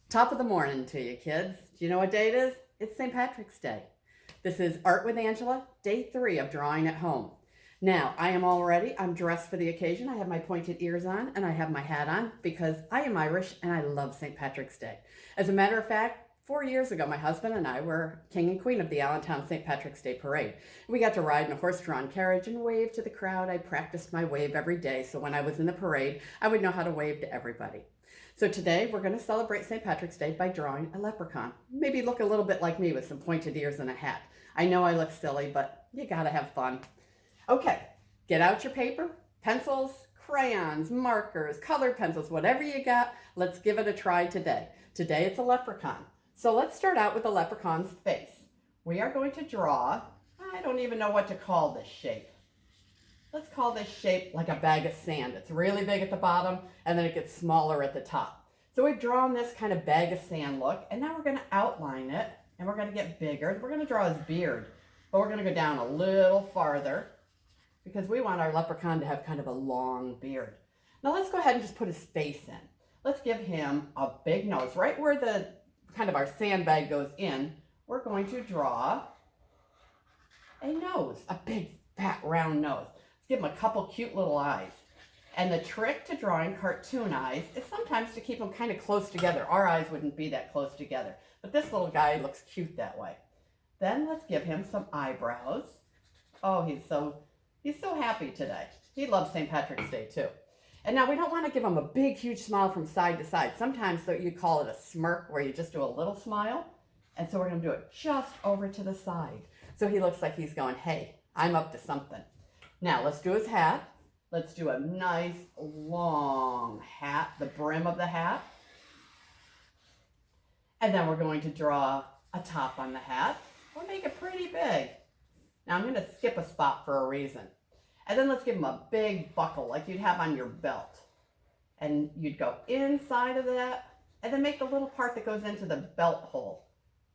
Top of the morning to you, kids. Do you know what day it is? It's St. Patrick's Day. This is Art with Angela, day 3 of drawing at home. Now, I am all ready. I'm dressed for the occasion. I have my pointed ears on and I have my hat on because I am Irish and I love St. Patrick's Day. As a matter of fact, 4 years ago, my husband and I were king and queen of the Allentown St. Patrick's Day Parade. We got to ride in a horse-drawn carriage and wave to the crowd. I practiced my wave every day, so when I was in the parade, I would know how to wave to everybody. So today we're going to celebrate St. Patrick's Day by drawing a leprechaun. Maybe look a little bit like me with some pointed ears and a hat. I know I look silly, but you gotta have fun. Okay, get out your paper, pencils, crayons, markers, colored pencils, whatever you got. Let's give it a try today. Today it's a leprechaun. So let's start out with the leprechaun's face. We are going to draw, I don't even know what to call this shape. Let's call this shape like a bag of sand. It's really big at the bottom and then it gets smaller at the top. So we've drawn this kind of bag of sand look, and now we're going to outline it and we're going to get bigger. We're going to draw his beard, but we're going to go down a little farther because we want our leprechaun to have kind of a long beard. Now let's go ahead and just put his face in. Let's give him a big nose. Right where the kind of our sandbag goes in, we're going to draw a nose, a big fat round nose. Give them a couple cute little eyes. And the trick to drawing cartoon eyes is sometimes to keep them kind of close together. Our eyes wouldn't be that close together, but this little guy looks cute that way. Then let's give him some eyebrows. Oh, he's so happy today. He loves St. Patrick's Day too. And now we don't want to give him a big, huge smile from side to side. Sometimes you call it a smirk, where you just do a little smile. And so we're going to do it just over to the side. So he looks like he's going, hey, I'm up to something. Now let's do his hat. Let's do a nice long hat, the brim of the hat. And then we're going to draw a top on the hat. We'll make it pretty big. Now I'm going to skip a spot for a reason. And then let's give him a big buckle like you'd have on your belt. And you'd go inside of that and then make the little part that goes into the belt hole,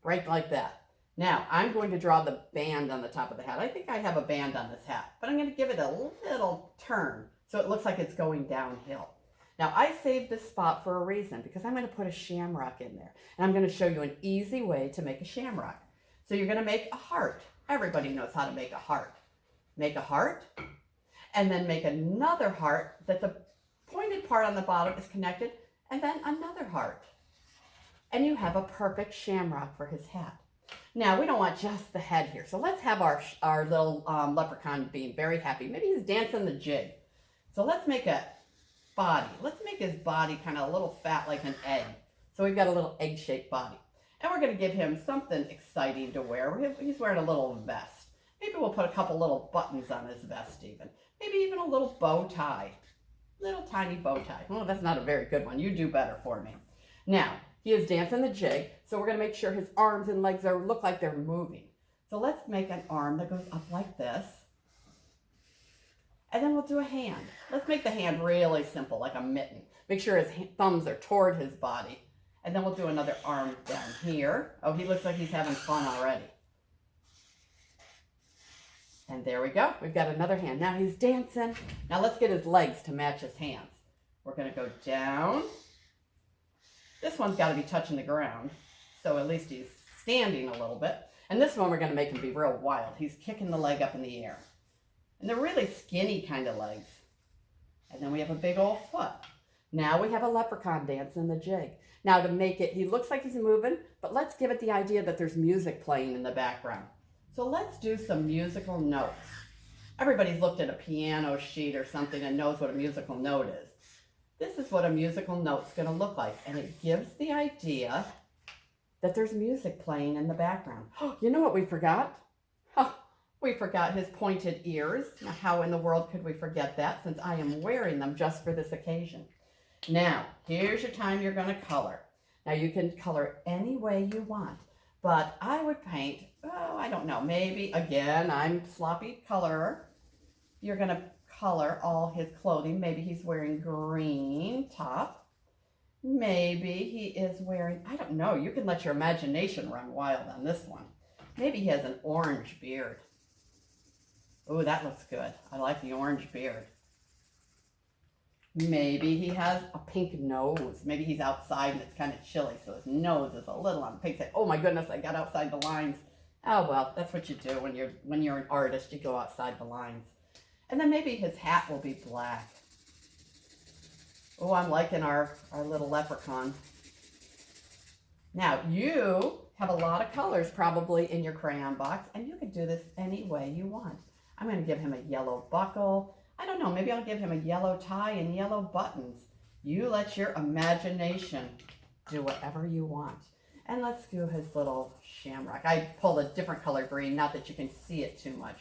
right like that. Now, I'm going to draw the band on the top of the hat. I think I have a band on this hat, but I'm going to give it a little turn so it looks like it's going downhill. Now, I saved this spot for a reason because I'm going to put a shamrock in there, and I'm going to show you an easy way to make a shamrock. So you're going to make a heart. Everybody knows how to make a heart. Make a heart, and then make another heart that the pointed part on the bottom is connected, and then another heart. And you have a perfect shamrock for his hat. Now, we don't want just the head here, so let's have our little leprechaun being very happy. Maybe he's dancing the jig. So let's make a body. Let's make his body kind of a little fat like an egg. So we've got a little egg-shaped body. And we're going to give him something exciting to wear. He's wearing a little vest. Maybe we'll put a couple little buttons on his vest even. Maybe even a little bow tie. Little tiny bow tie. Well, that's not a very good one. You do better for me. Now, he is dancing the jig, so we're going to make sure his arms and legs look like they're moving. So let's make an arm that goes up like this. And then we'll do a hand. Let's make the hand really simple, like a mitten. Make sure his thumbs are toward his body. And then we'll do another arm down here. Oh, he looks like he's having fun already. And there we go. We've got another hand. Now he's dancing. Now let's get his legs to match his hands. We're going to go down. This one's got to be touching the ground, so at least he's standing a little bit. And this one we're going to make him be real wild. He's kicking the leg up in the air. And they're really skinny kind of legs. And then we have a big old foot. Now we have a leprechaun dancing the jig. Now to make it, he looks like he's moving, but let's give it the idea that there's music playing in the background. So let's do some musical notes. Everybody's looked at a piano sheet or something and knows what a musical note is. This is what a musical note's going to look like, and it gives the idea that there's music playing in the background. You know what we forgot? We forgot his pointed ears. Now, how in the world could we forget that, since I am wearing them just for this occasion? Now, here's your time you're going to color. Now, you can color any way you want, but I would paint, I don't know, maybe, again, I'm sloppy colorer. You're going to color all his clothing. Maybe he's wearing green top. Maybe he is wearing, I don't know, you can let your imagination run wild on this one. Maybe he has an orange beard. Oh, that looks good. I like the orange beard. Maybe he has a pink nose. Maybe he's outside and it's kind of chilly, so his nose is a little on the pink side. Oh my goodness, I got outside the lines. Oh well, that's what you do when you're an artist. You go outside the lines. And then maybe his hat will be black. Oh, I'm liking our little leprechaun. Now, you have a lot of colors probably in your crayon box, and you can do this any way you want. I'm going to give him a yellow buckle. I don't know, maybe I'll give him a yellow tie and yellow buttons. You let your imagination do whatever you want. And let's do his little shamrock. I pulled a different color green, not that you can see it too much.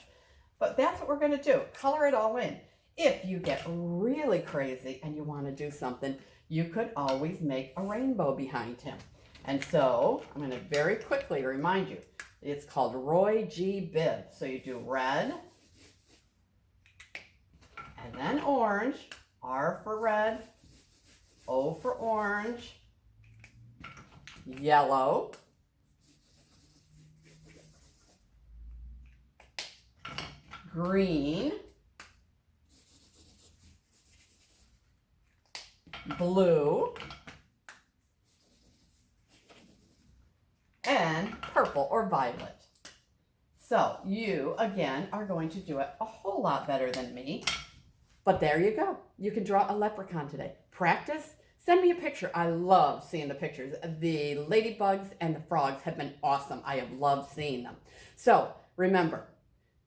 But that's what we're going to do. Color it all in. If you get really crazy and you want to do something, you could always make a rainbow behind him. And so I'm going to very quickly remind you, it's called Roy G. Biv. So you do red, and then orange, R for red, O for orange, yellow, green, blue, and purple or violet. So you, again, are going to do it a whole lot better than me. But there you go. You can draw a leprechaun today. Practice. Send me a picture. I love seeing the pictures. The ladybugs and the frogs have been awesome. I have loved seeing them. So remember,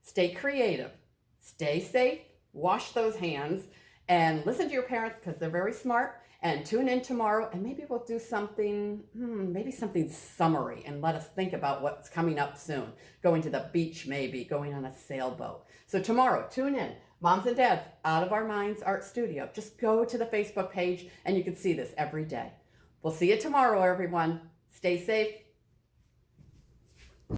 stay creative, stay safe, wash those hands, and listen to your parents because they're very smart. And tune in tomorrow, and maybe we'll do something, maybe something summery, and let us think about what's coming up soon. Going to the beach, maybe, going on a sailboat. So tomorrow, tune in. Moms and Dads, Out of Our Minds Art Studio. Just go to the Facebook page, and you can see this every day. We'll see you tomorrow, everyone. Stay safe,